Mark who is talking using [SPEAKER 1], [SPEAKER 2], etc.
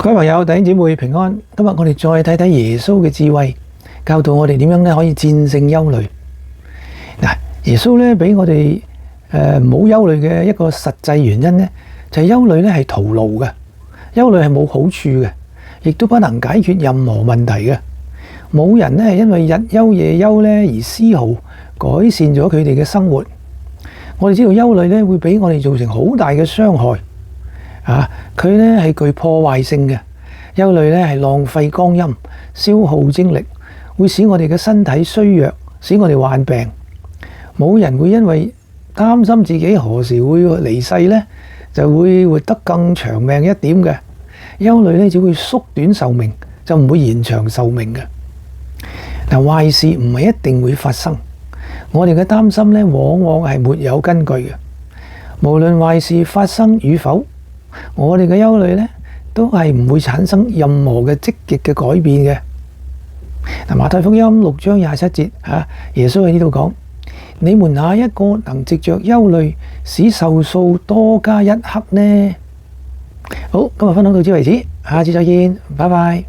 [SPEAKER 1] 各位朋友、弟兄姊妹平安。今日我哋再睇睇耶穌嘅智慧，教導我哋點樣咧可以戰勝憂慮。嗱，耶穌咧俾我哋冇憂慮嘅一個實際原因咧，就係憂慮咧係徒勞嘅，憂慮係冇好處嘅，亦都不能解決任何問題嘅。冇人咧係因為日憂夜憂咧而絲毫改善咗佢哋嘅生活。我哋知道憂慮咧會俾我哋造成好大嘅傷害。佢咧係具破壞性嘅，憂慮咧係浪費光陰、消耗精力，會使我哋嘅身體衰弱，使我哋患病。冇人會因為擔心自己何時會離世咧，就會活得更長命一點嘅。憂慮咧只會縮短壽命，就唔會延長壽命嘅。嗱，壞事唔係一定會發生，我哋嘅擔心咧往往係沒有根據嘅。無論壞事發生與否，我哋嘅憂慮咧都係唔會產生任何嘅積極嘅改變嘅。嗱，馬太福音6章27節耶穌喺呢度講：你們哪一個能藉着憂慮使壽數多加一刻呢？好，今日分享到此為止，下次再見，拜拜。